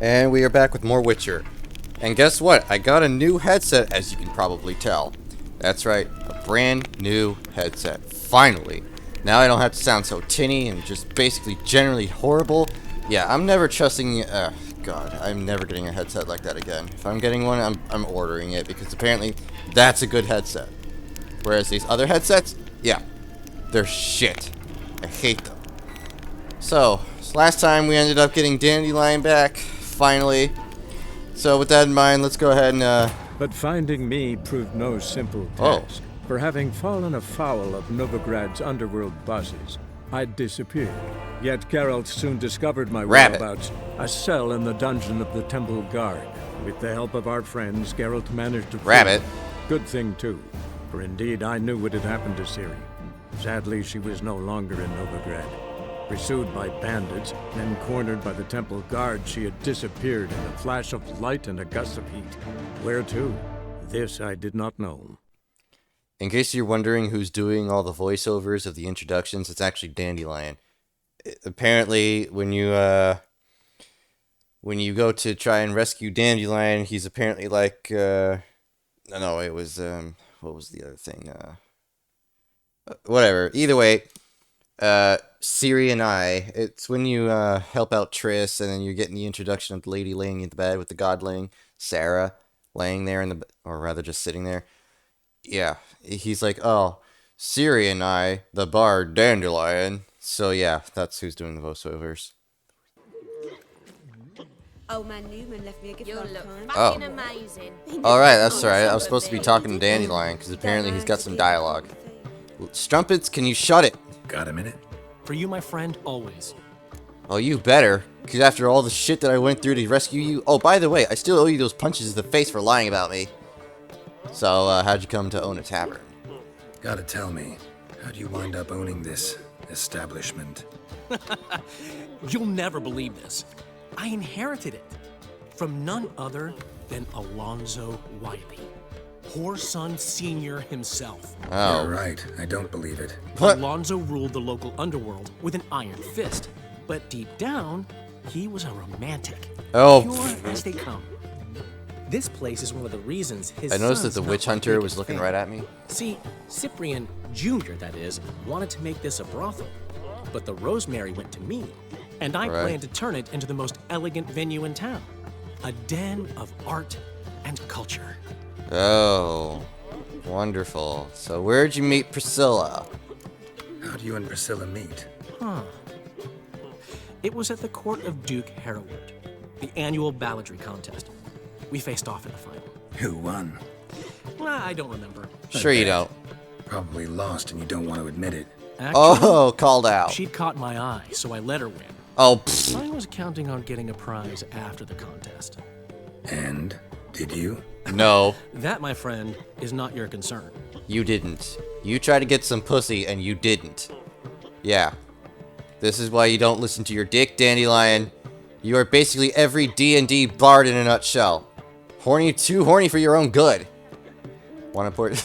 And we are back with more Witcher. And guess what? I got a new headset, as you can probably tell. That's right, a brand new headset. Finally. Now I don't have to sound so tinny and just basically generally horrible. Yeah, I'm never trusting... God, I'm never getting a headset like that again. If I'm getting one, I'm ordering it, because apparently that's a good headset. Whereas these other headsets, yeah, they're shit. I hate them. So, last time we ended up getting Dandelion back, finally. So with that in mind, let's go ahead and, But finding me proved no simple task. For having fallen afoul of Novigrad's underworld bosses, I'd disappeared. Yet Geralt soon discovered my whereabouts, a cell in the dungeon of the Temple Guard. With the help of our friends, Geralt managed to Rabbit. Good thing, too. For indeed, I knew what had happened to Ciri. Sadly, she was no longer in Novigrad. Pursued by bandits, then cornered by the Temple Guard, she had disappeared in a flash of light and a gust of heat. Where to? This I did not know. In case you're wondering who's doing all the voiceovers of the introductions, it's actually Dandelion. Apparently, when you go to try and rescue Dandelion, he's apparently like, no, it was, what was the other thing? Whatever. Either way, Ciri and I, it's when you help out Triss, and then you're getting the introduction of the lady laying in the bed with the godling, Sarah, laying there or rather just sitting there. Yeah, he's like, oh, Ciri and I, the bard Dandelion. So yeah, that's who's doing the voiceovers. Old man Newman left me a gift last time. Oh. Amazing. Alright, that's alright. I was supposed to be talking to Dandelion, because apparently he's got some dialogue. Strumpets, can you shut it? Got a minute? For you, my friend, always. Oh, you better. Because after all the shit that I went through to rescue you... Oh, by the way, I still owe you those punches in the face for lying about me. So, how'd you come to own a tavern? Gotta tell me, how'd you wind up owning this establishment? You'll never believe this. I inherited it from none other than Alonzo Wiley, Whoreson Sr. himself. Oh. You're right, I don't believe it. What? Alonzo ruled the local underworld with an iron fist, but deep down, he was a romantic. Oh. Pure as they come. This place is one of the reasons his I noticed that son's the not witch my hunter was biggest looking fan. right at me. See, Cyprian Jr., that is, wanted to make this a brothel, but the Rosemary went to me, and I Right. planned to turn it into the most elegant venue in town, a den of art and culture. Oh. Wonderful. So where'd you meet Priscilla? How'd you and Priscilla meet? It was at the court of Duke Hereward, the annual balladry contest. We faced off in the final. Who won? I don't remember. Sure you don't. Probably lost and you don't want to admit it. Actually, Oh, called out. she'd caught my eye, so I let her win. Oh, pfft. I was counting on getting a prize after the contest. And? Did you? No, That, my friend, is not your concern. you didn't. You tried to get some pussy, and you didn't. Yeah. This is why you don't listen to your dick, Dandelion. You are basically every D&D bard in a nutshell. Horny, too horny for your own good. Wanna port...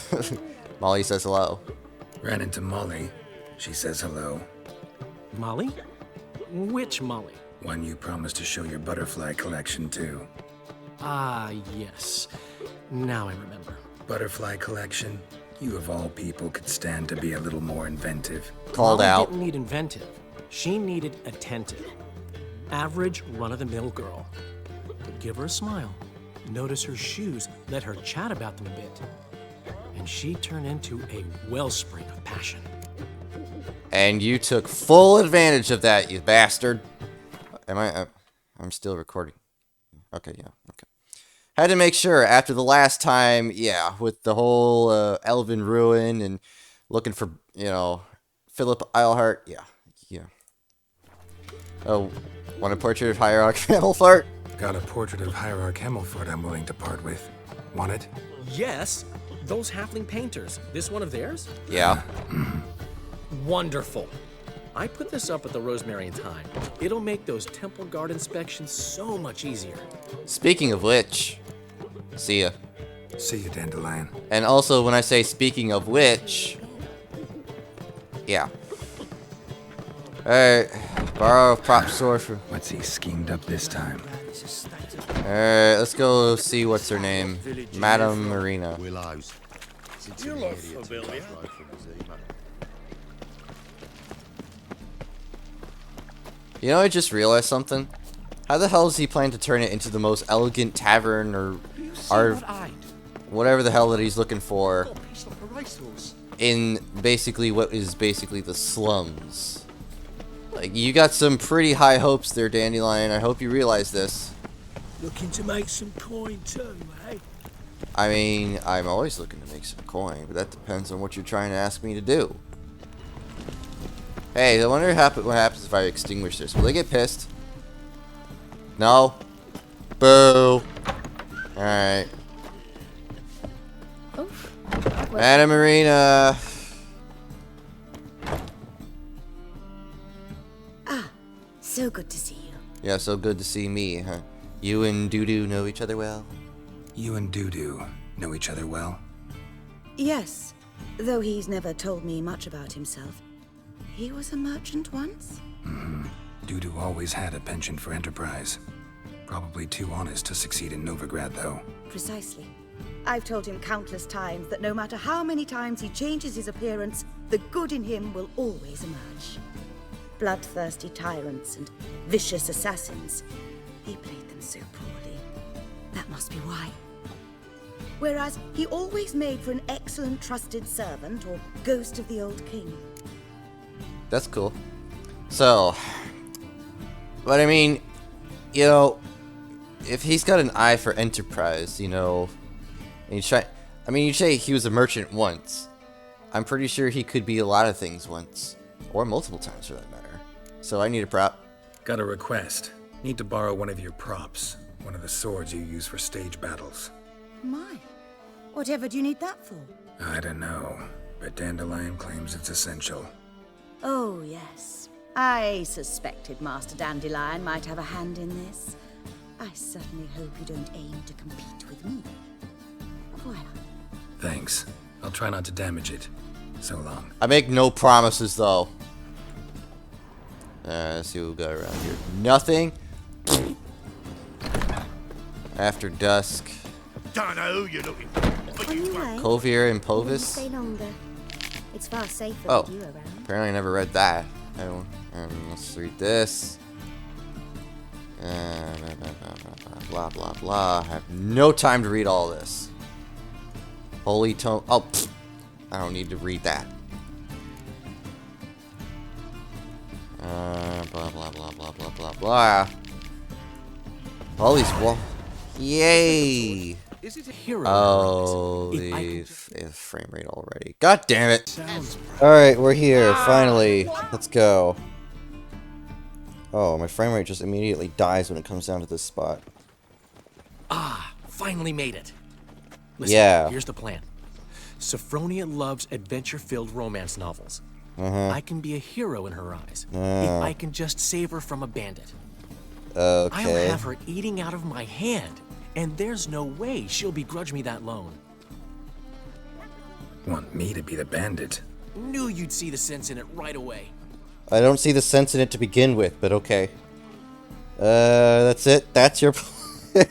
Molly says hello. Ran into Molly. She says hello. Molly? Which Molly? One you promised to show your butterfly collection to. Ah, yes. Now I remember. Butterfly collection? You of all people could stand to be a little more inventive. Called Molly out. didn't need inventive. She needed attentive. Average, run-of-the-mill girl. But give her a smile. Notice her shoes. Let her chat about them a bit. And she turned into a wellspring of passion. And you took full advantage of that, you bastard. I'm still recording. Okay, yeah, okay. Had to make sure after the last time, yeah, with the whole Elven Ruin and looking for, Philip Eilhart, yeah. Oh, want a portrait of Hierarch Hamilfart? Got a portrait of Hierarch Hemmelford I'm willing to part with. Want it? Yes, those halfling painters. This one of theirs? Yeah. Wonderful. I put this up at the Rosemary in time. It'll make those temple guard inspections so much easier. Speaking of which, see ya. See you, Dandelion. And also, when I say speaking of which, yeah. Alright, borrow prop source for... What's he schemed up this time? Alright, let's go see what's her name. Madame Marina. Willows. You look familiar. You know, I just realized something. How the hell does he plan to turn it into the most elegant tavern or whatever the hell that he's looking for in basically what is basically the slums? Like, you got some pretty high hopes there, Dandelion. I hope you realize this. Looking to make some coin too, eh? I mean, I'm always looking to make some coin, but that depends on what you're trying to ask me to do. Hey, I wonder what happens if I extinguish this. Will they get pissed? No? Boo! Alright. Madame Marina! So good to see you. Yeah, so good to see me, huh? You and Doo-Doo know each other well? You and Doo-Doo know each other well? Yes, though he's never told me much about himself. He was a merchant once? Doo-Doo always had a penchant for enterprise. Probably too honest to succeed in Novigrad, though. Precisely. I've told him countless times that no matter how many times he changes his appearance, the good in him will always emerge. Bloodthirsty tyrants and vicious assassins. He played them so poorly. That must be why. Whereas he always made for an excellent trusted servant or ghost of the old king. That's cool. So, but I mean, you know, if he's got an eye for enterprise, you know, and you say he was a merchant once. I'm pretty sure he could be a lot of things once, or multiple times for that matter. So I need a prop. Got a request. Need to borrow one of your props. One of the swords you use for stage battles. My, whatever do you need that for? I don't know, but Dandelion claims it's essential. Oh, yes. I suspected Master Dandelion might have a hand in this. I certainly hope you don't aim to compete with me. Voila. Thanks. I'll try not to damage it. So long. I make no promises, though. Let's see what we got around here. Nothing. After dusk. Don't know who you're looking for, but you won't. Covier and Povis. Stay longer. It's far safer Oh, with you around. apparently I never read that. Let's read this. Blah, blah, blah. I have no time to read all this. Holy tome. Oh, pfft. I don't need to read that. Blah, blah, blah, blah, blah, blah, blah. All these Yay! Is it a hero? Oh, If I the could frame rate already. God damn it! Alright, we're here, finally. Let's go. Oh, my frame rate just immediately dies when it comes down to this spot. Finally made it. Listen, Yeah. here's the plan. Sophronia loves adventure-filled romance novels. I can be a hero in her eyes if I can just save her from a bandit. I'll Okay. have her eating out of my hand, and there's no way she'll begrudge me that loan. Want me to be the bandit? Knew you'd see the sense in it right away. I don't see the sense in it to begin with, but okay. That's it? That's your...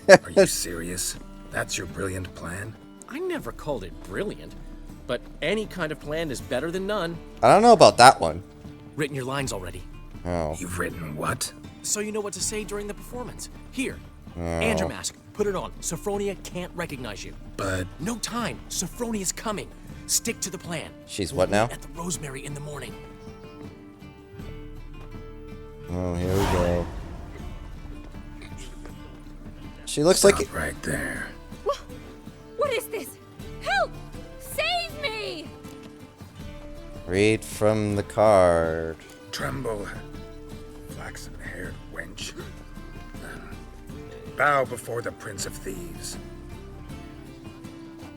Are you serious? That's your brilliant plan? I never called it brilliant, but any kind of plan is better than none. I don't know about that one. Written your lines already, Oh. You've written what? so you know what to say during the performance. Here, and your mask. Put it on. Sophronia can't recognize you. But No time. Sophronia's coming. Stick to the plan. She's We'll what now? meet at the Rosemary in the morning. Oh, here we go. She looks like... stop right there. What is this? Help! Save me! Read from the card. Tremble, flaxen-haired wench. Bow before the Prince of Thieves.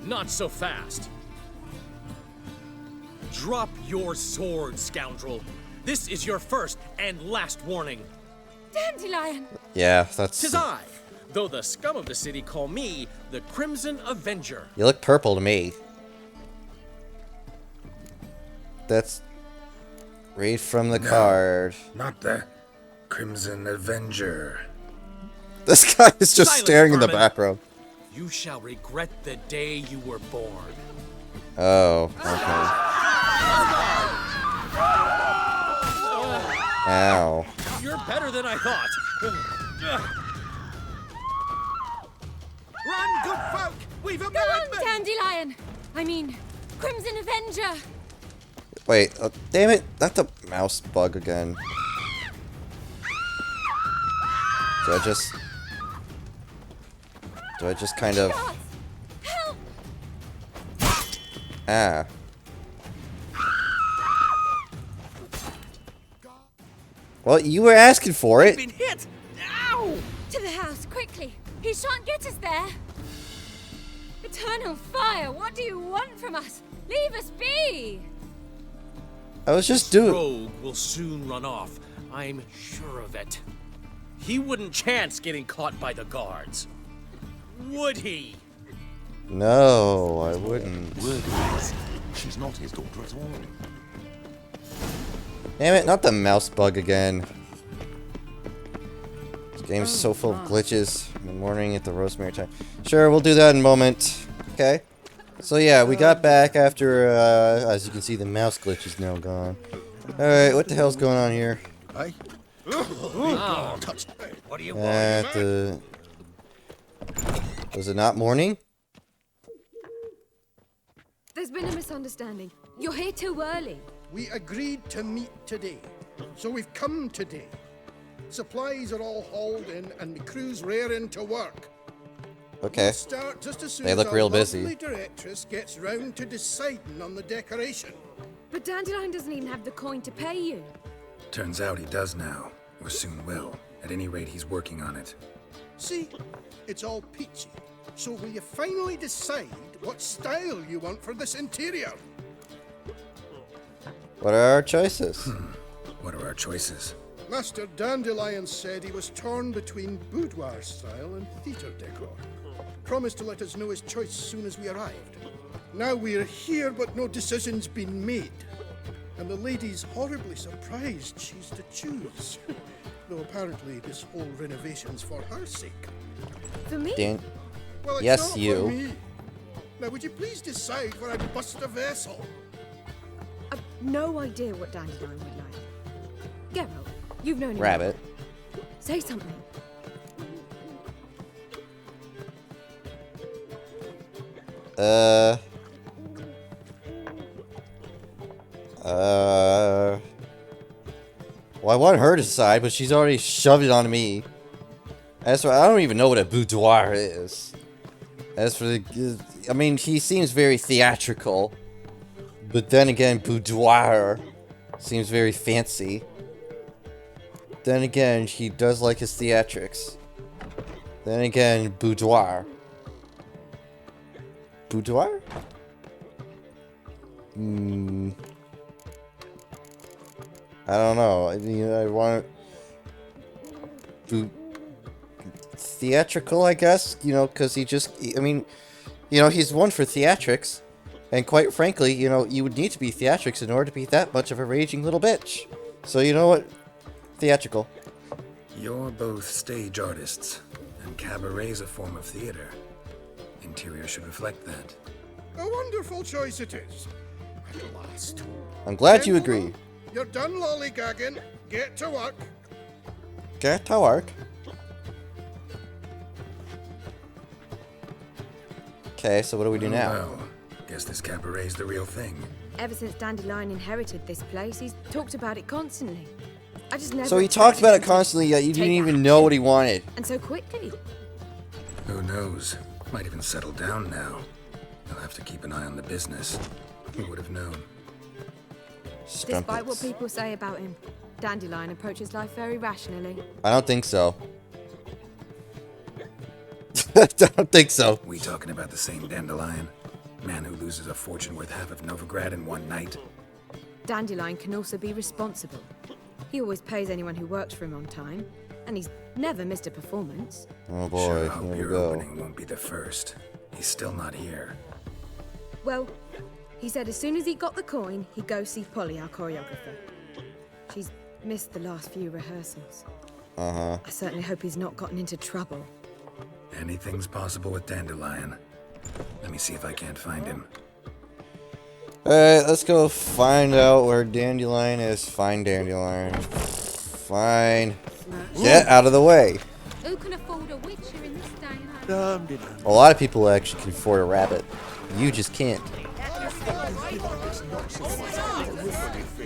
Not so fast. Drop your sword, scoundrel. This is your first and last warning. Dandelion! Yeah, that's... 'Tis I, though the scum of the city call me the Crimson Avenger. You look purple to me. That's... Read from the No. card. Not the Crimson Avenger. This guy is just Silence, staring in the vermin. background. You shall regret the day you were born. Oh, okay. Ow. You're better than I thought. Run, good folk! We've a Go on, madman! Dandelion! I mean, Crimson Avenger! Wait, damn it, not the mouse bug again. Do I just kind of... Guards! Help! Ah. Well, you were asking for it. Been hit! Ow! To the house, quickly! He shan't get us there! Eternal fire, what do you want from us? Leave us be! I was just doing... Rogue will soon run off. I'm sure of it. He wouldn't chance getting caught by the guards. Would he? No, I wouldn't. She's not his daughter at all. Damn it, not the mouse bug again. This game's so full of glitches. In the morning at the Rosemary time. Sure, we'll do that in a moment. Okay. So yeah, we got back after, as you can see, the mouse glitch is now gone. Alright, what the hell's going on here? Hey? Touched. What do you want? At the... Was it not morning? There's been a misunderstanding. You're here too early. We agreed to meet today, so we've come today. Supplies are all hauled in and the crew's raring to work. Okay. We'll start just as soon They as look our real lovely busy. directress gets round to deciding on the decoration. But Dandelion doesn't even have the coin to pay you. Turns out he does now, or soon will. At any rate, he's working on it. See, it's all peachy. So will you finally decide what style you want for this interior? What are our choices? What are our choices? Master Dandelion said he was torn between boudoir style and theatre decor. Promised to let us know his choice as soon as we arrived. Now we're here, but no decision's been made. And the lady's horribly surprised she's to choose. Though apparently this whole renovation's for her sake. For me? Dan Well, it's Yes, not you. for me. Now, would you please decide where I bust a vessel? I've no idea what Dandelion would like. Geralt, you've known him. Rabbit. Say something. Well, I want her to decide, but she's already shoved it on me. As for, I don't even know what a boudoir is. As for the, I mean, he seems very theatrical. But then again, boudoir seems very fancy. Then again, he does like his theatrics. Then again, boudoir. Boudoir? I don't know. I mean, I want theatrical, I guess. You know, because he just, I mean, you know, he's one for theatrics. And quite frankly, you know, you would need to be theatrics in order to be that much of a raging little bitch. So you know what? Theatrical. You're both stage artists, and cabaret's a form of theater. Interior should reflect that. A wonderful choice it is. At last. I'm glad you Gentlemen, agree. You're done lollygagging. Get to work. Get to work. Okay, so what do we do now? Well, guess this cabaret's the real thing. Ever since Dandelion inherited this place, he's talked about it constantly. I just never. So he talked about it expected him to constantly, yet you didn't take even action. know what he wanted. And so quickly. Who knows? Might even settle down now. He'll have to keep an eye on the business. Who would have known? Despite what Strumpets. people say about him, Dandelion approaches life very rationally. I don't think so. I don't think so. We talking about the same Dandelion? Man who loses a fortune worth half of Novigrad in one night? Dandelion can also be responsible. He always pays anyone who works for him on time, and he's never missed a performance. Oh boy, Sure here hope we your go. opening won't be the first. He's still not here. Well, he said as soon as he got the coin, he'd go see Polly, our choreographer. She's missed the last few rehearsals. I certainly hope he's not gotten into trouble. Anything's possible with Dandelion. Let me see if I can't find him. Alright, let's go find out where Dandelion is. Find Dandelion. Fine. Get out of the way. Who can afford a witcher in this day and age? A lot of people actually can afford a rabbit. You just can't.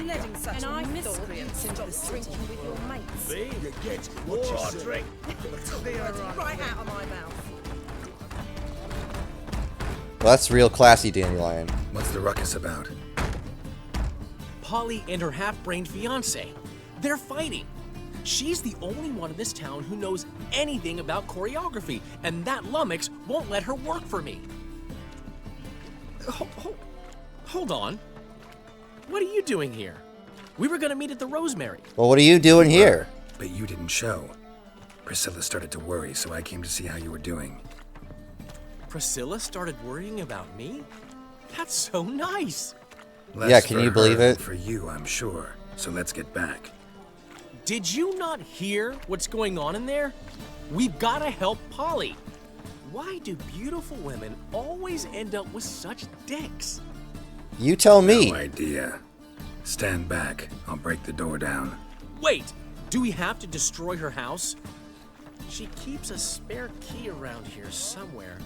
Letting such miscreants into the city with your mates. You get what you see. Right out of my mouth. Well, that's real classy, Dandelion. What's the ruckus about? Polly and her half-brained fiancé. They're fighting. She's the only one in this town who knows anything about choreography, and that lummox won't let her work for me. Hold on. What are you doing here? We were gonna meet at the Rosemary. Well, what are you doing here? But you didn't show. Priscilla started to worry, so I came to see how you were doing. Priscilla started worrying about me? That's so nice. Less Yeah, can for you believe her it? than for you, I'm sure. So let's get back. Did you not hear what's going on in there? We've gotta help Polly. Why do beautiful women always end up with such dicks? You tell me. No idea. Stand back. I'll break the door down. Wait, do we have to destroy her house? She keeps a spare key around here somewhere.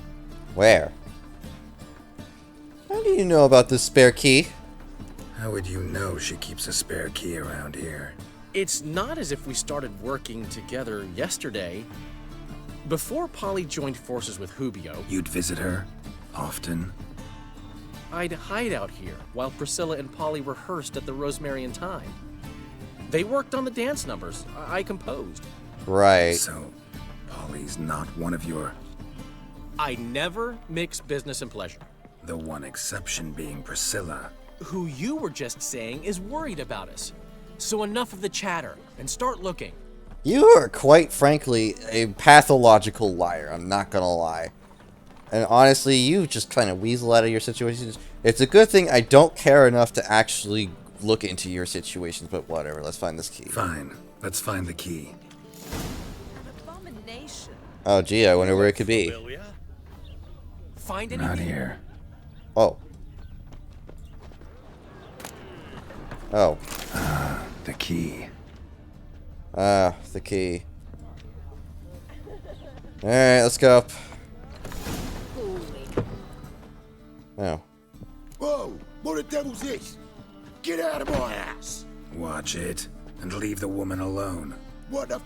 Where? How do you know about this spare key? How would you know she keeps a spare key around here? It's not as if we started working together yesterday. Before Polly joined forces with Hubio, You'd visit her? Often? I'd hide out here while Priscilla and Polly rehearsed at the Rosemary and Thyme. They worked on the dance numbers I composed. Right. So, Polly's not one of your... I never mix business and pleasure. The one exception being Priscilla. Who you were just saying is worried about us. So enough of the chatter and start looking. You are quite frankly a pathological liar, I'm not gonna lie. And honestly, you just kind of weasel out of your situations. It's a good thing I don't care enough to actually look into your situations, but whatever, let's find this key. Fine. Let's find the key. Abomination. Oh gee, I wonder where it could be. Find anything? Not here. Oh. Oh. The key. The key. Alright, let's go up. Oh. Whoa! What the devil's this? Get out of my house! Watch it, and leave the woman alone. What the...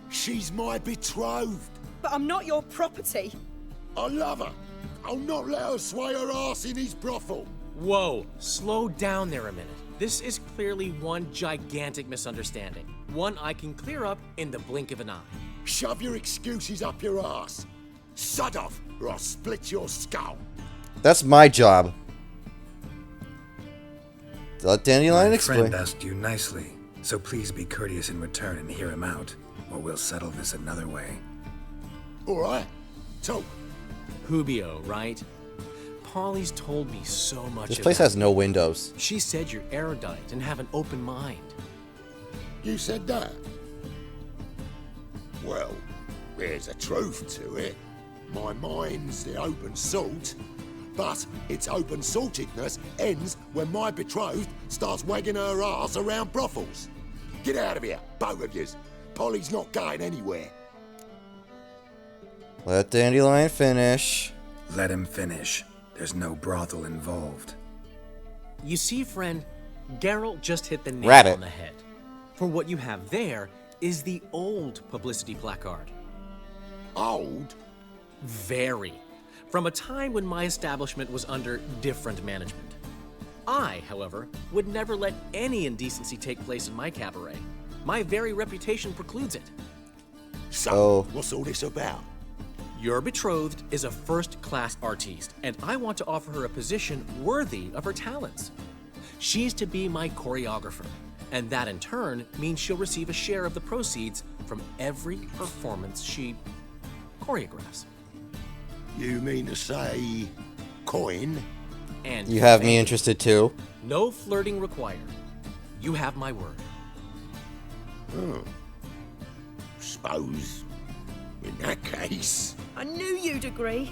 She's my betrothed. But I'm not your property. I love her. I'll not let her sway her ass in his brothel. Whoa, slow down there a minute. This is clearly one gigantic misunderstanding. One I can clear up in the blink of an eye. Shove your excuses up your ass. Sod off, or I'll split your skull. That's my job. Let Dandelion My explain. friend asked you nicely, so please be courteous in return and hear him out, or we'll settle this another way. All right? Talk. Hubio, right? Polly's told me so much This place about has no windows. She said you're erudite and have an open mind. You said that? Well, there's a truth to it. My mind's the open salt, but its open saltedness ends when my betrothed starts wagging her ass around brothels. Get out of here, both of yous. Polly's not going anywhere. Let Dandelion finish. Let him finish. There's no brothel involved. You see, friend, Geralt just hit the nail Rabbit. on the head. For what you have there is the old publicity placard. Old? Very. From a time when my establishment was under different management. I, however, would never let any indecency take place in my cabaret. My very reputation precludes it. So, Oh. what's all this about? Your betrothed is a first-class artiste, and I want to offer her a position worthy of her talents. She's to be my choreographer, and that in turn means she'll receive a share of the proceeds from every performance she choreographs. You mean to say coin? And You have me fame. interested too. No flirting required. You have my word. suppose. In that case... I knew you'd agree.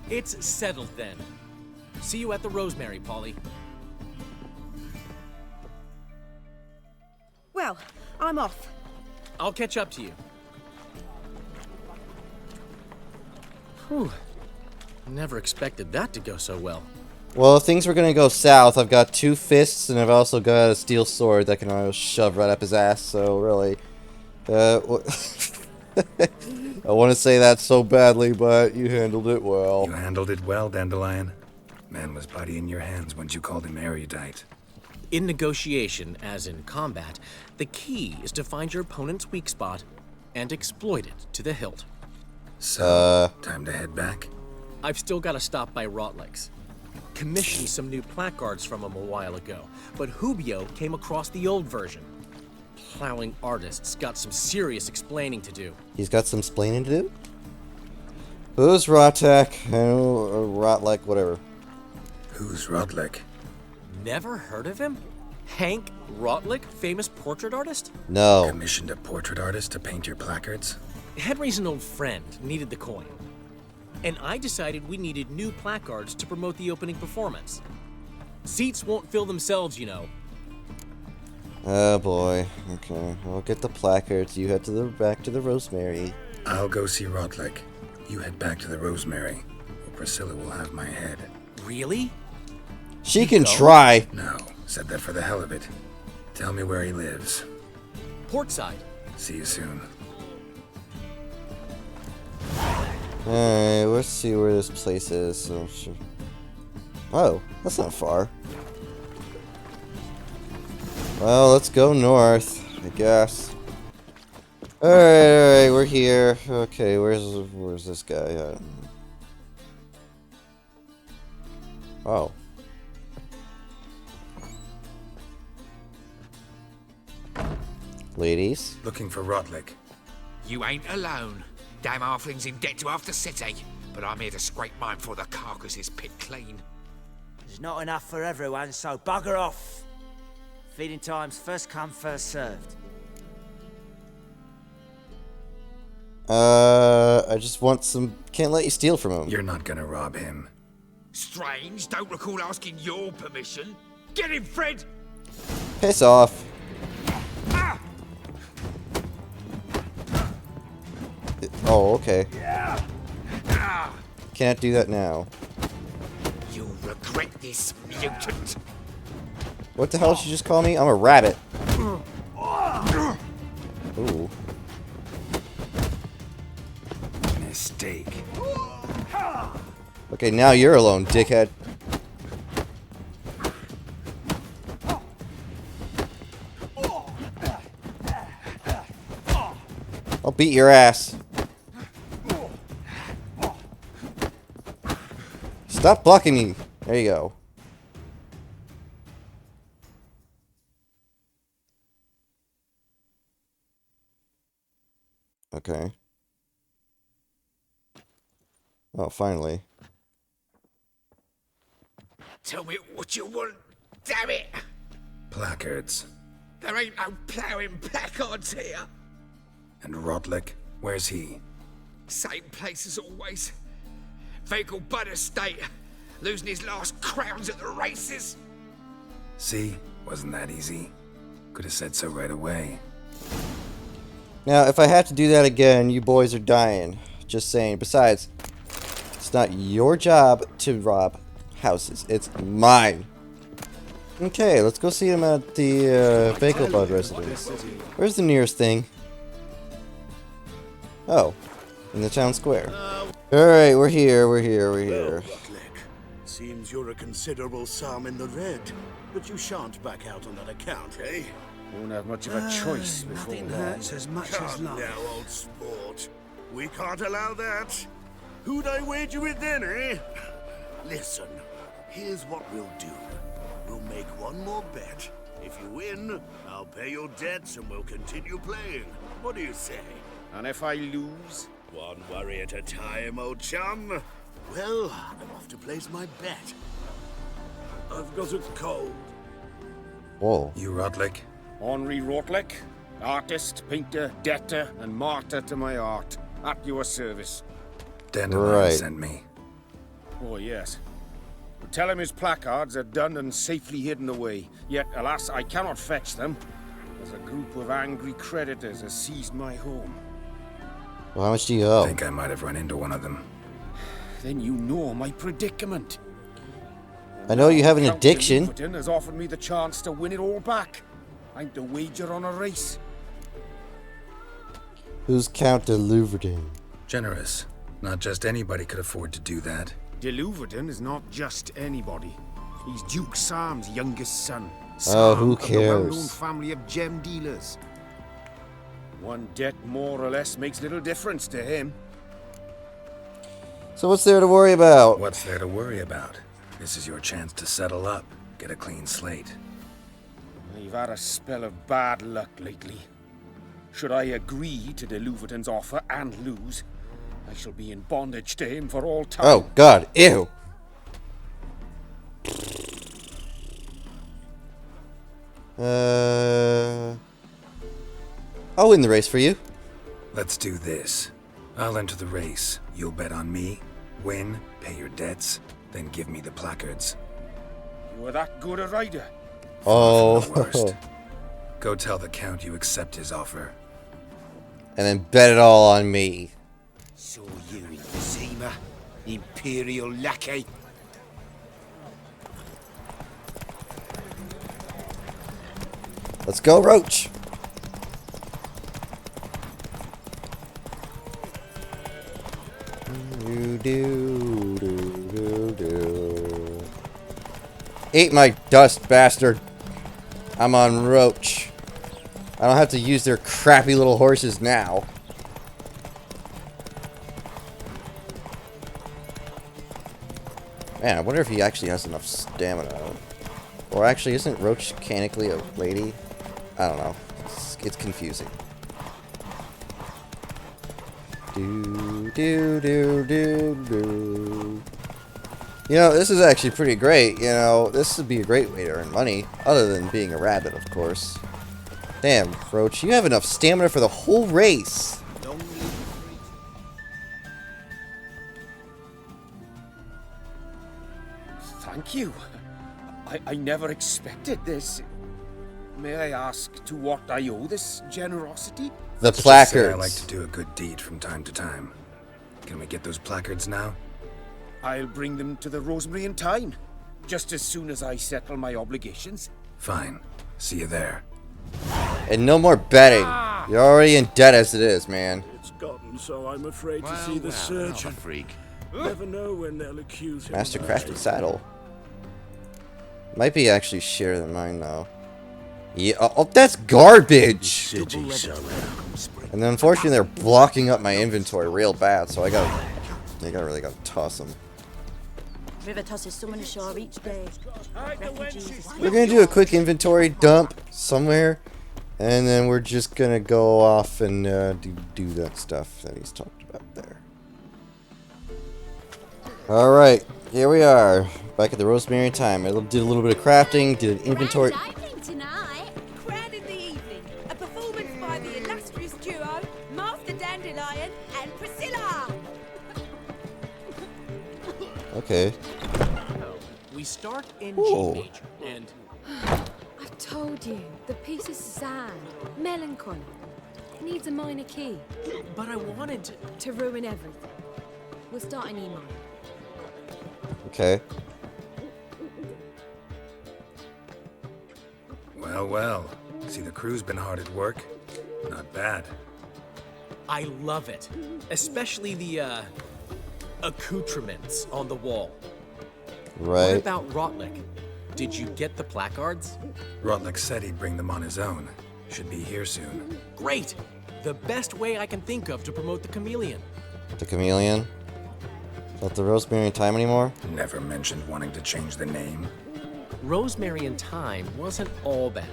It's settled then. See you at the Rosemary, Polly. Well, I'm off. I'll catch up to you. Whew. Never expected that to go so well. Well, if things were gonna go south, I've got 2 fists, and I've also got a steel sword that can almost shove right up his ass, so really... I want to say that so badly, but you handled it well. You handled it well, Dandelion. Man was bloody in your hands once you called him erudite. In negotiation, as in combat, the key is to find your opponent's weak spot and exploit it to the hilt. So, time to head back? I've still got to stop by Rotlick's. Commissioned some new placards from him a while ago, but Hubio came across the old version. Plowing artist's got some serious explaining to do. He's got some splaining to do? Who's Rotek? Rotlick, whatever. Who's Rotlick? Never heard of him? Hank Rotlick, famous portrait artist? No. Commissioned a portrait artist to paint your placards? Henry's an old friend, needed the coin. And I decided we needed new placards to promote the opening performance. Seats won't fill themselves, you know. Oh boy. Okay, I'll get the placards. You head to the back to the Rosemary. I'll go see Rotlick. You head back to the Rosemary, or Priscilla will have my head. Really? She can try. No, said that for the hell of it. Tell me where he lives. Portside. See you soon. Alright, let's see where this place is. Oh, that's not far. Well, let's go north, I guess. Alright, we're here. Okay, where's this guy at? Oh. Ladies? Looking for Rotlick. You ain't alone. Damn halfling's in debt to half the city, but I'm here to scrape mine before the carcass is picked clean. There's not enough for everyone, so bugger off. Feeding time's first come, first served. I just want some... Can't let you steal from him. You're not gonna rob him. Strange, don't recall asking your permission. Get him, Fred! Piss off. Ah! Oh, okay. Ah! Can't do that now. You'll regret this, mutant. What the hell did you just call me? I'm a rabbit. Ooh. Mistake. Okay, now you're alone, dickhead. I'll beat your ass. Stop blocking me. There you go. Okay. Oh, finally. Tell me what you want, damn it! Placards. There ain't no ploughing placards here. And Rotlick? Where's he? Same place as always. Vehicle bud estate. Losing his last crowns at the races. See? Wasn't that easy? Could have said so right away. Now, if I have to do that again, you boys are dying. Just saying. Besides, it's not your job to rob houses. It's mine. Okay, let's go see him at the Bagel Bud residence. Where's the nearest thing? Oh, in the town square. Alright, we're here. Well, Rotlick, seems you're a considerable sum in the red, but you shan't back out on that account, eh? Won't have much of a choice before Nothing long. hurts as much as love. Now, old sport. We can't allow that. Who'd I wager with then, eh? Listen, here's what we'll do. We'll make one more bet. If you win, I'll pay your debts and we'll continue playing. What do you say? And if I lose? One worry at a time, old chum. Well, I'm off to place my bet. I've got it cold. Whoa. You Rotlick? Henri Rotlick? Artist, painter, debtor, and martyr to my art. At your service. Dandelion sent me. Oh, yes. Tell him his placards are done and safely hidden away. Yet, alas, I cannot fetch them, as a group of angry creditors has seized my home. Well, how much do you owe? I think I might have run into one of them. Then you know my predicament. I know you have an Count addiction. Dandelion has offered me the chance to win it all back. I'm to wager on a race. Who's Count de Louverden? Generous. Not just anybody could afford to do that. De Louverden is not just anybody. He's Duke Sam's youngest son. Oh, who Sam of the well-known cares? family of gem dealers. One debt more or less makes little difference to him. So what's there to worry about? What's there to worry about? This is your chance to settle up, get a clean slate. I've had a spell of bad luck lately. Should I agree to de Louverden's offer and lose, I shall be in bondage to him for all time. Oh, God. Ew. I'll win the race for you. Let's do this. I'll enter the race. You'll bet on me, win, pay your debts, then give me the placards. You are that good a rider? Oh. Far from the worst. Go tell the Count you accept his offer. And then bet it all on me. So you Zima, Imperial lackey. Let's go, Roach. Eat my dust, bastard. I'm on Roach. I don't have to use their crappy little horses now. Man, I wonder if he actually has enough stamina. Or actually, isn't Roach mechanically a lady? I don't know. It's confusing. Do, do, do, do, do. You know, this is actually pretty great. You know, this would be a great way to earn money. Other than being a rabbit, of course. Damn, Roach, you have enough stamina for the whole race. Thank you. I never expected this. May I ask to what I owe this generosity? The Let's just say placards. I like to do a good deed from time to time. Can we get those placards now? I'll bring them to the Rosemary in time, just as soon as I settle my obligations. Fine. See you there. And no more betting. You're already in debt as it is, man. It's gotten so I'm afraid to see the surgeon. Freak. Never know when they'll accuse him. Master of crafted saddle. Might be actually shorter than mine, though. Yeah, oh, that's garbage! And then unfortunately they're blocking up my inventory real bad, so I really gotta toss them. River tosses someone ashore each day. Refugees. We're gonna do a quick inventory dump somewhere, and then we're just gonna go off and do that stuff that he's talked about there. Alright, here we are. Back at the Rosemary in time. I did a little bit of crafting, did an inventory. Tonight, crowned in the evening, a performance by the illustrious duo Master Dandelion and Priscilla. Okay. We start in Ooh. G major, and I've told you, the piece is sad, melancholy. It needs a minor key. but I wanted To ruin everything. We'll start in E minor. Okay. Well, well. See, the crew's been hard at work. Not bad. I love it, especially the accoutrements on the wall. What Right. about Rotlick? Did you get the placards? Rotlick said he'd bring them on his own. Should be here soon. Great! The best way I can think of to promote the chameleon. The chameleon. Is that the Rosemary in time anymore? Never mentioned wanting to change the name. Rosemary in Time wasn't all bad,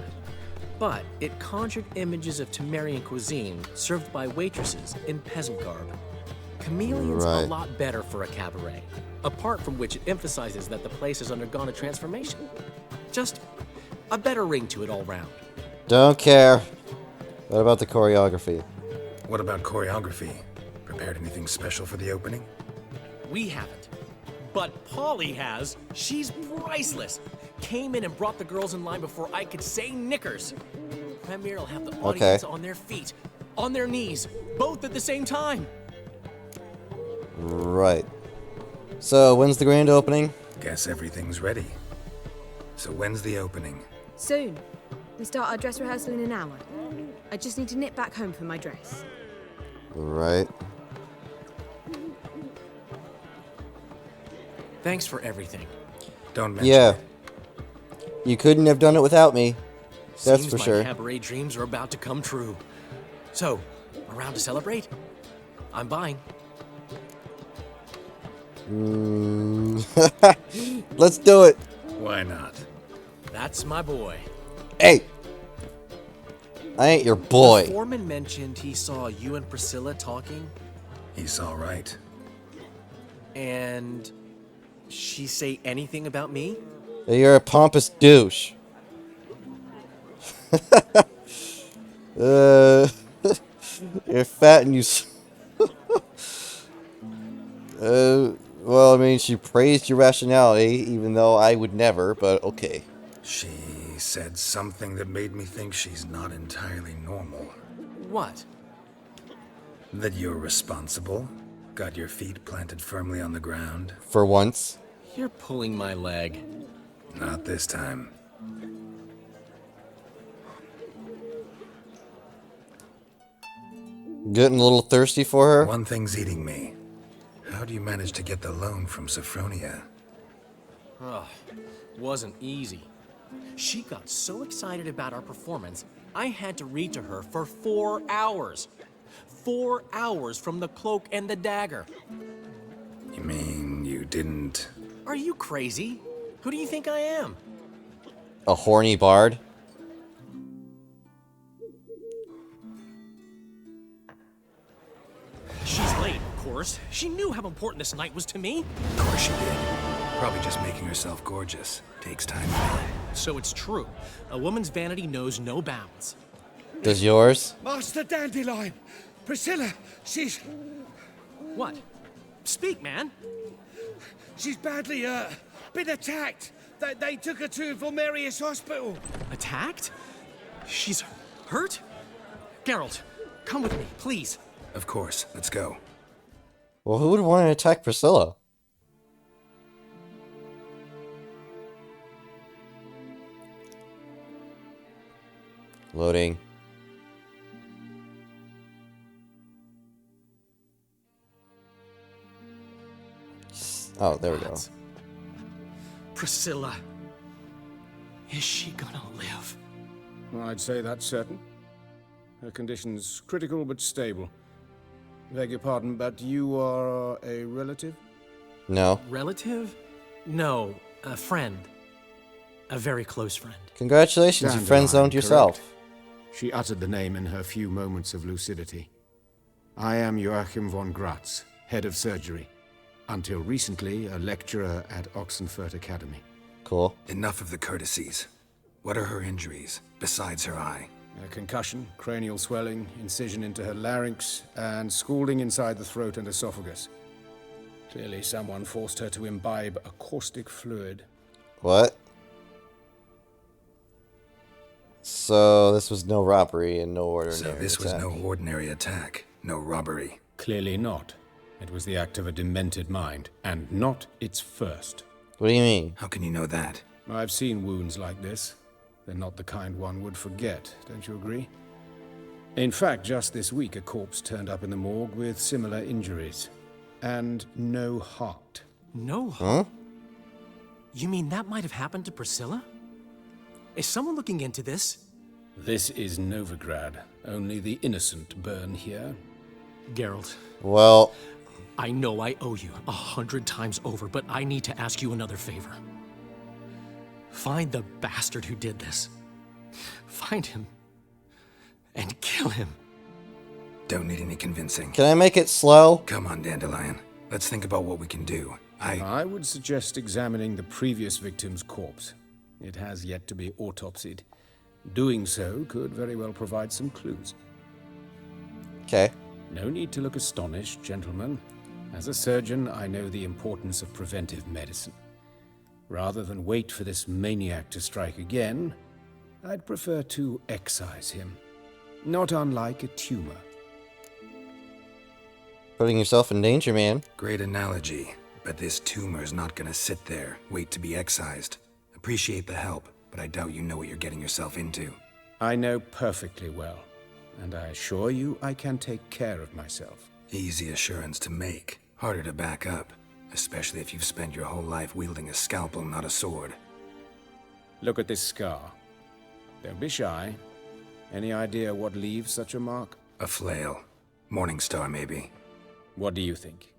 but it conjured images of Temerian cuisine served by waitresses in peasant garb. Chameleon's Right. a lot better for a cabaret, apart from which it emphasizes that the place has undergone a transformation. Just a better ring to it all round. Don't care. What about the choreography? What about choreography? Prepared anything special for the opening? We haven't. But Polly has. She's priceless. Came in and brought the girls in line before I could say knickers. Premier will have the audience on their feet, on their knees, both at the same time. Right. So, when's the grand opening? Guess everything's ready. So when's the opening? Soon. We start our dress rehearsal in an hour. I just need to nip back home for my dress. Right. Thanks for everything. Don't mention Yeah. it. You couldn't have done it without me. That's Seems for my sure. cabaret dreams are about to come true. So, around to celebrate? I'm buying. Let's do it. Why not? That's my boy. Hey! I ain't your boy. The foreman mentioned he saw you and Priscilla talking. He's all right. And she say anything about me? You're a pompous douche. You're fat and you... well, I mean, she praised your rationality, even though I would never, but okay. She said something that made me think she's not entirely normal. What? That you're responsible, got your feet planted firmly on the ground. For once. You're pulling my leg. Not this time. Getting a little thirsty for her? One thing's eating me. How do you manage to get the loan from Sophronia? Oh, wasn't easy. She got so excited about our performance, I had to read to her for 4 hours. 4 hours from the Cloak and the Dagger. You mean you didn't... Are you crazy? Who do you think I am? A horny bard? She's late, of course. She knew how important this night was to me. Of course she did. Probably just making herself gorgeous. Takes time. So it's true. A woman's vanity knows no bounds. Does yours? Master Dandelion! Priscilla, she's... What? Speak, man. She's badly, been attacked. They took her to Vulmerius Hospital. Attacked? She's hurt? Geralt, come with me, please. Of course. Let's go. Well, who would want to attack Priscilla? Loading. Oh, there we go. Priscilla. Is she gonna live? I'd say that's certain. Her condition's critical but stable. Beg your pardon, but you are a relative? No. Relative? No, a friend. A very close friend. Congratulations, you friend-zoned yourself. Correct. She uttered the name in her few moments of lucidity. I am Joachim von Gratz, head of surgery. Until recently, a lecturer at Oxenfurt Academy. Cool. Enough of the courtesies. What are her injuries, besides her eye? A concussion, cranial swelling, incision into her larynx, and scalding inside the throat and esophagus. Clearly someone forced her to imbibe a caustic fluid. What? So this was no robbery and no ordinary So this was no ordinary attack, no robbery. Clearly not. It was the act of a demented mind, and not its first. What do you mean? How can you know that? I've seen wounds like this. They're not the kind one would forget, don't you agree? In fact, just this week, a corpse turned up in the morgue with similar injuries. And no heart. No heart? You mean that might have happened to Priscilla? Is someone looking into this? This is Novigrad. Only the innocent burn here. Geralt. Well... I know I owe you 100 times over, but I need to ask you another favor. Find the bastard who did this. Find him. And kill him. Don't need any convincing. Can I make it slow? Come on, Dandelion. Let's think about what we can do. I would suggest examining the previous victim's corpse. It has yet to be autopsied. Doing so could very well provide some clues. Okay. No need to look astonished, gentlemen. As a surgeon, I know the importance of preventive medicine. Rather than wait for this maniac to strike again, I'd prefer to excise him. Not unlike a tumor. Putting yourself in danger, man. Great analogy, but this tumor's not gonna sit there, wait to be excised. Appreciate the help, but I doubt you know what you're getting yourself into. I know perfectly well, and I assure you I can take care of myself. Easy assurance to make, harder to back up, especially if you've spent your whole life wielding a scalpel, not a sword. Look at this scar. Don't be shy. Any idea what leaves such a mark? A flail. Morningstar, maybe. What do you think?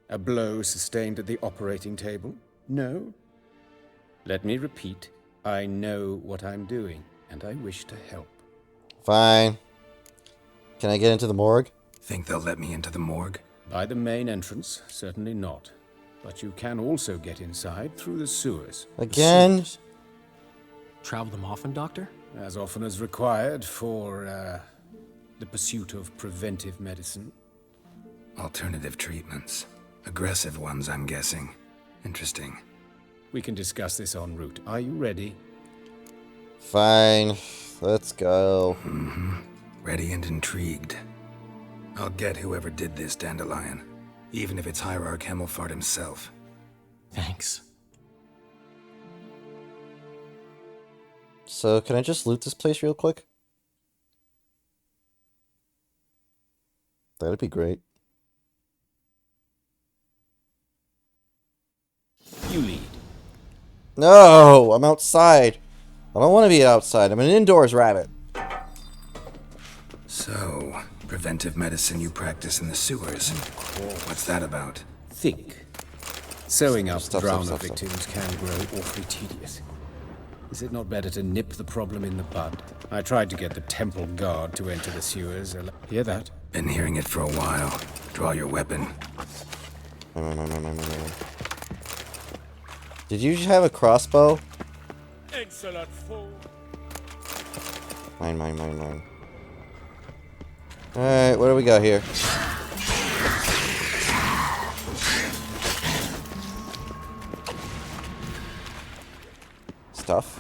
A blow sustained at the operating table? No? Let me repeat. I know what I'm doing, and I wish to help. Fine. Can I get into the morgue? Think they'll let me into the morgue? By the main entrance, certainly not. But you can also get inside through the sewers. Again? The sewers. Travel them often, Doctor? As often as required for, the pursuit of preventive medicine. Alternative treatments. Aggressive ones, I'm guessing. Interesting. We can discuss this en route. Are you ready? Fine. Let's go. Ready and intrigued. I'll get whoever did this, Dandelion. Even if it's Hierarch Hemmelfart himself. Thanks. So, can I just loot this place real quick? That'd be great. You lead. No! I'm outside. I don't want to be outside. I'm an indoors rabbit. So, preventive medicine you practice in the sewers. What's that about? Think. Sewing up Stuff. drowner victims can grow awfully tedious. Is it not better to nip the problem in the bud? I tried to get the temple guard to enter the sewers. Hear that? Been hearing it for a while. Draw your weapon. No. Did you have a crossbow? Excellent fool. Mine. Alright, what do we got here? Stuff.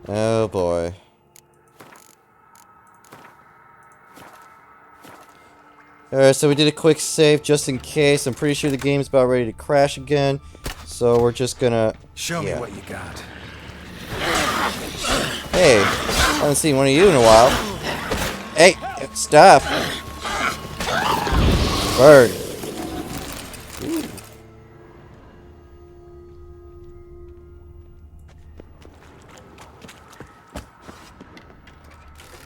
Oh boy. Alright, so we did a quick save just in case. I'm pretty sure the game's about ready to crash again. So we're just gonna... Show me what you got. Hey, I haven't seen one of you in a while. Hey, stop. Bird.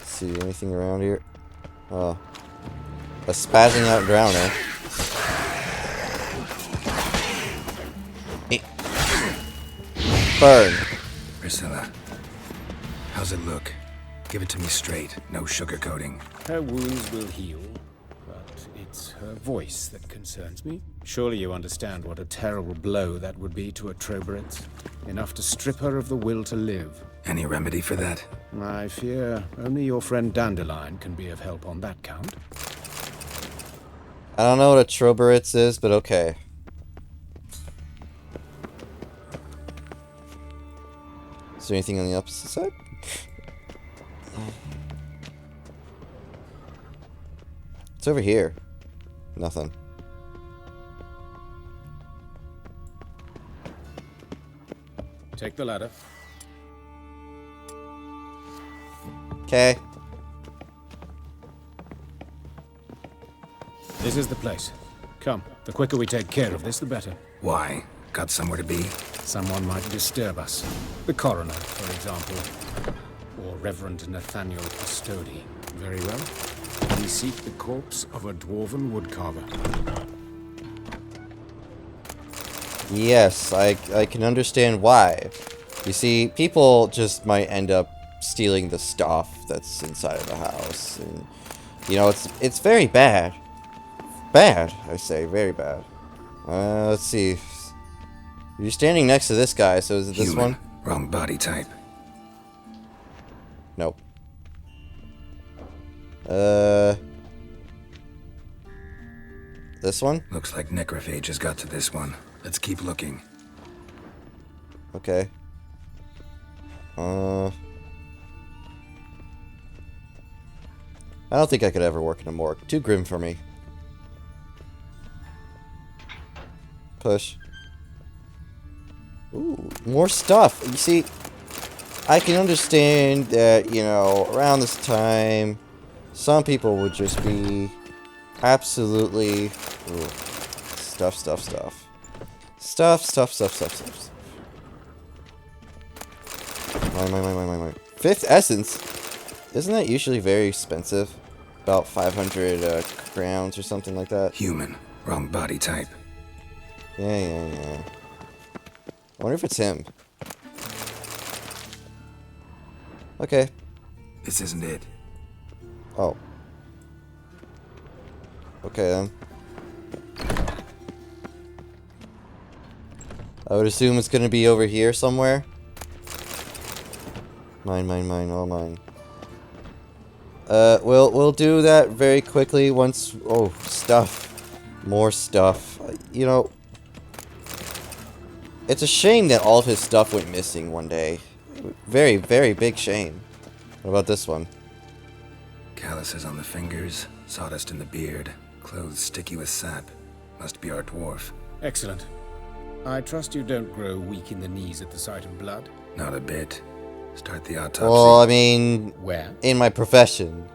See anything around here? Oh. A spazzing out drowner. Hey. Burn. Priscilla, how's it look? Give it to me straight, no sugarcoating. Her wounds will heal, but it's her voice that concerns me. Surely you understand what a terrible blow that would be to a Troberets. Enough to strip her of the will to live. Any remedy for that? I fear only your friend Dandelion can be of help on that count. I don't know what a Troberits is, but okay. Is there anything on the opposite side? It's over here. Nothing. Take the ladder. Okay. This is the place. Come, the quicker we take care of this, the better. Why? Got somewhere to be? Someone might disturb us. The coroner, for example. Or Reverend Nathaniel Custody. Very well. We seek the corpse of a dwarven woodcarver. Yes, I can understand why. You see, people just might end up stealing the stuff that's inside of the house, and you know, it's very bad. Bad, I say, very bad. Let's see. You're standing next to this guy, so is it this Human. one? Wrong body type. Nope. This one? Looks like necrophages got to this one. Let's keep looking. Okay. I don't think I could ever work in a morgue. Too grim for me. Push. Ooh, more stuff. You see, I can understand that, you know, around this time, some people would just be absolutely... Ooh, stuff. Mine. Fifth essence? Isn't that usually very expensive? About 500 crowns or something like that? Human. Wrong body type. Yeah. I wonder if it's him. Okay. This isn't it. Oh. Okay then. I would assume it's gonna be over here somewhere. Mine, all mine. We'll do that very quickly once... Oh, stuff. More stuff. You know... It's a shame that all of his stuff went missing one day. Very, very big shame. What about this one? Calluses on the fingers, sawdust in the beard, clothes sticky with sap. Must be our dwarf. Excellent. I trust you don't grow weak in the knees at the sight of blood. Not a bit. Start the autopsy. Well, I mean... Where? In my profession.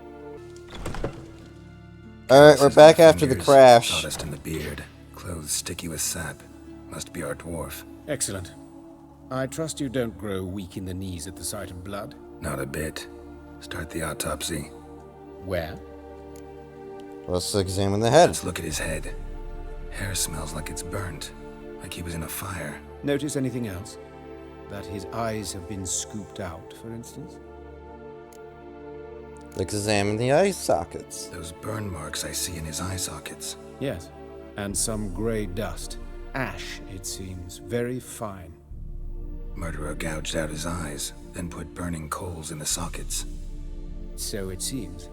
Alright, we're back after the crash. Sawdust in the beard, clothes sticky with sap. Must be our dwarf. Excellent. I trust you don't grow weak in the knees at the sight of blood. Not a bit. Start the autopsy. Where? Let's examine the head. Let's look at his head. Hair smells like it's burnt. Like he was in a fire. Notice anything else? That his eyes have been scooped out, for instance? Let's examine the eye sockets. Those burn marks I see in his eye sockets. Yes. And some grey dust. Ash, it seems. Very fine. Murderer gouged out his eyes, then put burning coals in the sockets. So it seems.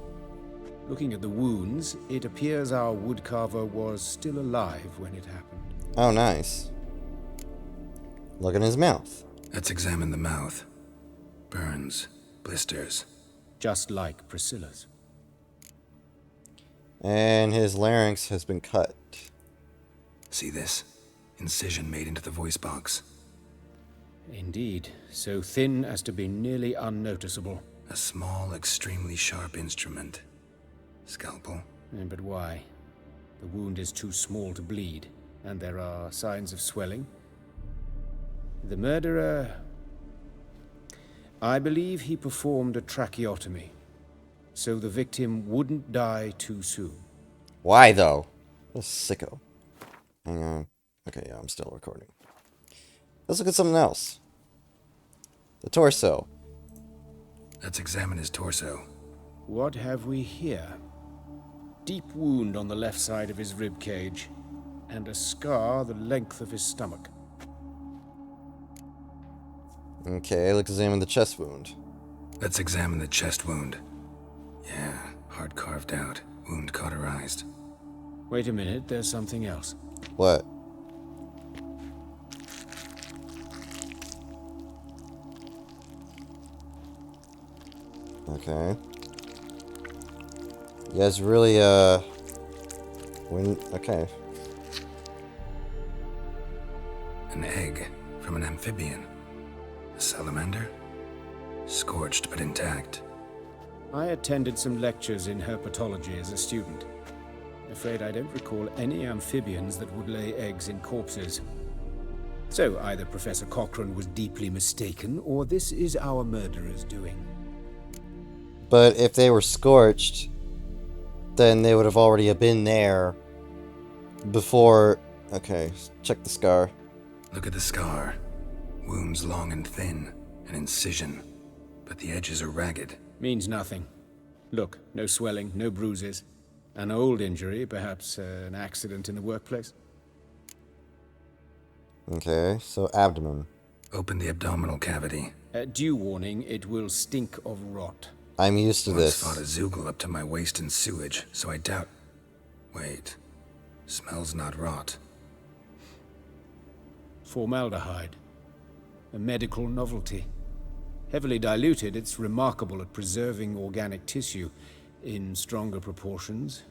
Looking at the wounds, it appears our woodcarver was still alive when it happened. Oh, nice. Look in his mouth. Let's examine the mouth. Burns, blisters. Just like Priscilla's. And his larynx has been cut. See this? Incision made into the voice box. Indeed, so thin as to be nearly unnoticeable. A small, extremely sharp instrument. Scalpel. But why? The wound is too small to bleed, and there are signs of swelling. The murderer... I believe he performed a tracheotomy, so the victim wouldn't die too soon. Why, though? What a sicko. Hang on. Okay, yeah, I'm still recording. Let's look at something else. The torso. Let's examine his torso. What have we here? Deep wound on the left side of his rib cage, and a scar the length of his stomach. Okay, let's examine the chest wound. Let's examine the chest wound. Yeah, heart carved out, wound cauterized. Wait a minute, there's something else. What? Okay. You guys really, okay. An egg from an amphibian. A salamander? Scorched but intact. I attended some lectures in herpetology as a student. Afraid I don't recall any amphibians that would lay eggs in corpses. So either Professor Cochrane was deeply mistaken, or this is our murderer's doing. But if they were scorched, then they would have already been there before... Okay, check the scar. Look at the scar. Wounds long and thin, an incision, but the edges are ragged. Means nothing. Look, no swelling, no bruises. An old injury, perhaps an accident in the workplace. Okay, so abdomen. Open the abdominal cavity. Due warning, it will stink of rot. I'm used to Once this. fought a Zoogle up to my waist in sewage, so I doubt... Wait. Smells not rot. Formaldehyde. A medical novelty. Heavily diluted, it's remarkable at preserving organic tissue. In stronger proportions,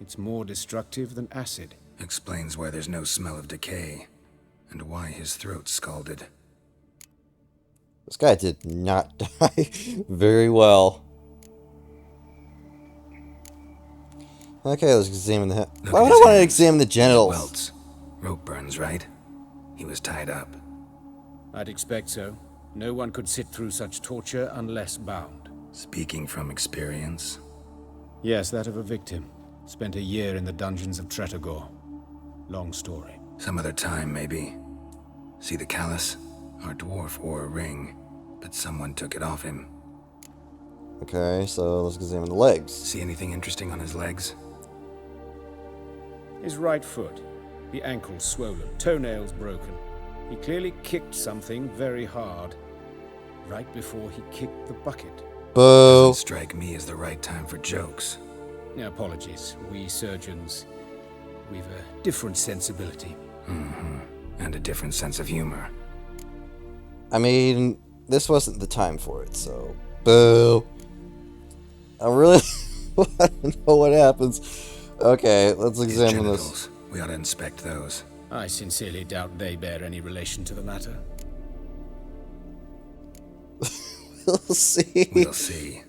it's more destructive than acid. Explains why there's no smell of decay, and why his throat's scalded. This guy did not die very well. Okay, let's examine the head. Why would I want to examine the genitals? Welts. Rope burns, right? He was tied up. I'd expect so. No one could sit through such torture unless bound. Speaking from experience? Yes, that of a victim. Spent a year in the dungeons of Tretogor. Long story. Some other time, maybe. See the callus? Our dwarf wore a ring, but someone took it off him. Okay, so let's examine the legs. See anything interesting on his legs? His right foot. The ankle swollen, toenails broken. He clearly kicked something very hard. Right before he kicked the bucket. Boo! Doesn't strike me as the right time for jokes. Apologies. We surgeons, we've a different sensibility. Mm-hmm. And a different sense of humor. I mean, this wasn't the time for it, so... Boo! I really... I don't know what happens. Okay, let's examine this. We ought to inspect those. I sincerely doubt they bear any relation to the matter. We'll see. We'll see.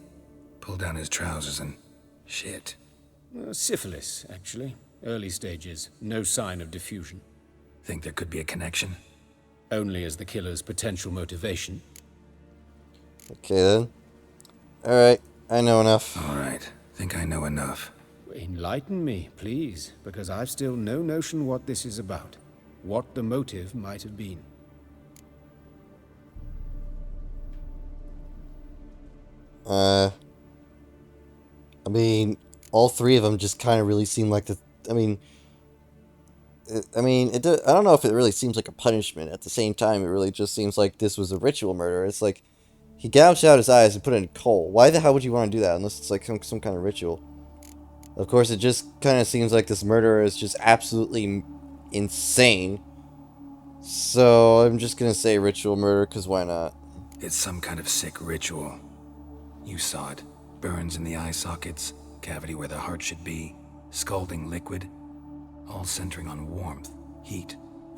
Pull down his trousers and... shit. Syphilis, actually. Early stages. No sign of diffusion. Think there could be a connection? Only as the killer's potential motivation. Okay, then. Alright, I know enough. Alright, think I know enough. Enlighten me, please, because I've still no notion what this is about. What the motive might have been. I mean, all three of them just kind of really seem like the... I mean, I don't know if it really seems like a punishment. At the same time, it really just seems like this was a ritual murder. It's like, he gouged out his eyes and put it in coal. Why the hell would you want to do that unless it's like some kind of ritual? Of course, it just kind of seems like this murderer is just absolutely insane. So, I'm just going to say ritual murder, because why not? It's some kind of sick ritual. You saw it. Burns in the eye sockets, cavity where the heart should be, scalding liquid, all centering on warmth, heat,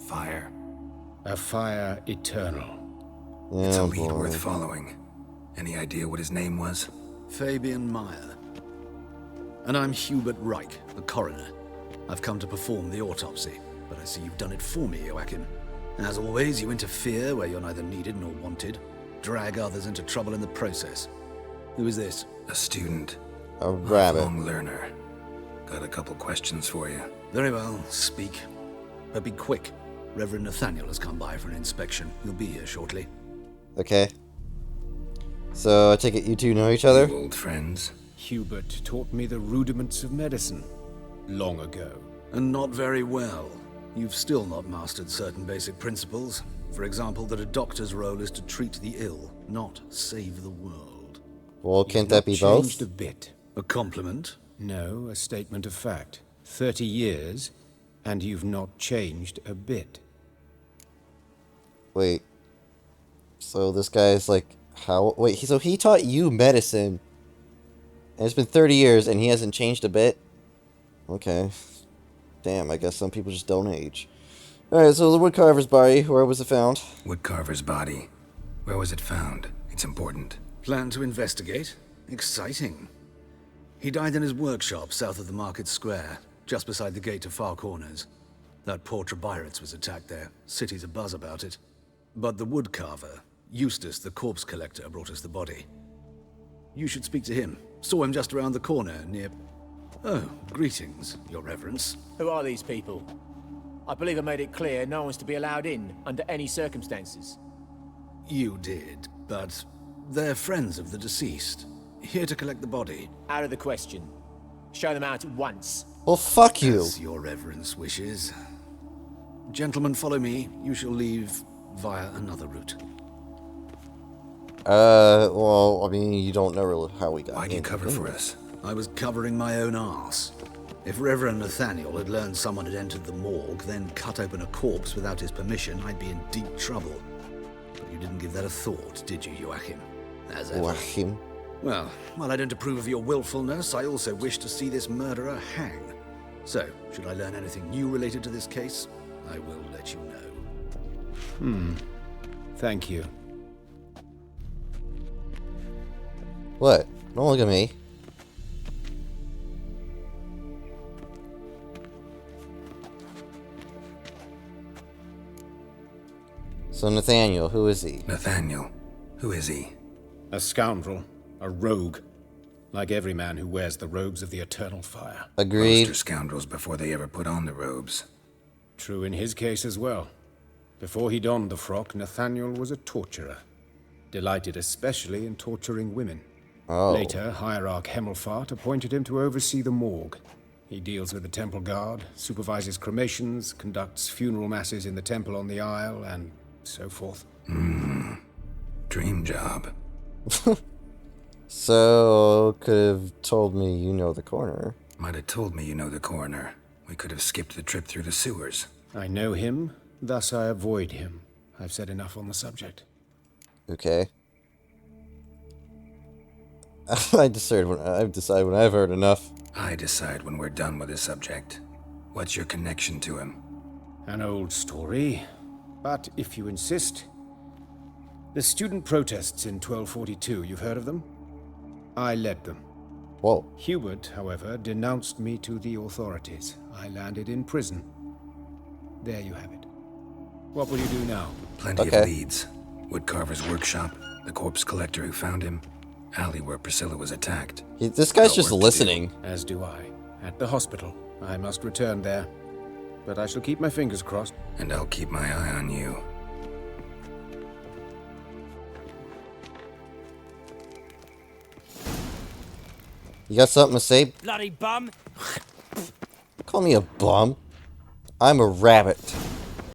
fire. A fire eternal. Yeah, it's a lead boy. worth following. Any idea what his name was? Fabian Meyer. And I'm Hubert Reich, the coroner. I've come to perform the autopsy, but I see you've done it for me, Joachim. As always, you interfere where you're neither needed nor wanted, drag others into trouble in the process. Who is this? A student. A rabbit. Lifelong learner. Got a couple questions for you. Very well, speak. But be quick. Reverend Nathaniel has come by for an inspection. He'll be here shortly. Okay. So, I take it you two know each other? Old friends. Hubert taught me the rudiments of medicine. Long ago. And not very well. You've still not mastered certain basic principles. For example, that a doctor's role is to treat the ill, not save the world. Well, can't that be both? Changed a bit. A compliment? No, a statement of fact. 30 years, and you've not changed a bit. Wait. So this guy's like, how? Wait, so he taught you medicine. And it's been 30 years, and he hasn't changed a bit? Okay. Damn, I guess some people just don't age. Alright, so the woodcarver's body, where was it found? Woodcarver's body. Where was it found? It's important. Plan to investigate? Exciting. He died in his workshop south of the market square, just beside the gate to Far Corners. That poor Trebirates was attacked there. City's abuzz about it. But the woodcarver, Eustace the corpse collector, brought us the body. You should speak to him. Saw him just around the corner near... Oh, greetings, your reverence. Who are these people? I believe I made it clear no one's to be allowed in under any circumstances. You did, but they're friends of the deceased. Here to collect the body. Out of the question. Show them out at once. Well, fuck you. As your reverence wishes. Gentlemen, follow me. You shall leave via another route. Well, I mean, you don't know really how we got Why'd in. you cover for us? I was covering my own arse. If Reverend Nathaniel had learned someone had entered the morgue, then cut open a corpse without his permission, I'd be in deep trouble. But you didn't give that a thought, did you, Joachim? As ever. Joachim? Well, while I don't approve of your willfulness, I also wish to see this murderer hang. So, should I learn anything new related to this case, I will let you know. Thank you. What? Don't look at me. So Nathaniel, who is he? Nathaniel, who is he? A scoundrel. A rogue. Like every man who wears the robes of the eternal fire. Agreed. Most are scoundrels before they ever put on the robes. True in his case as well. Before he donned the frock, Nathaniel was a torturer. Delighted especially in torturing women. Oh. Later, Hierarch Hemmelfart appointed him to oversee the morgue. He deals with the temple guard, supervises cremations, conducts funeral masses in the temple on the Isle, and so forth. Dream job. So, could have told me you know the coroner. Might have told me you know the coroner. We could have skipped the trip through the sewers. I know him, thus I avoid him. I've said enough on the subject. Okay. I've decided when I've heard enough. I decide when we're done with the subject. What's your connection to him? An old story, but if you insist. The student protests in 1242, you've heard of them? I led them. Whoa. Hubert, however, denounced me to the authorities. I landed in prison. There you have it. What will you do now? Plenty of leads. Woodcarver's workshop, the corpse collector who found him, alley where Priscilla was attacked. This guy's just listening. As do I. At the hospital. I must return there. But I shall keep my fingers crossed. And I'll keep my eye on you. You got something to say? Bloody bum! Call me a bum. I'm a rabbit.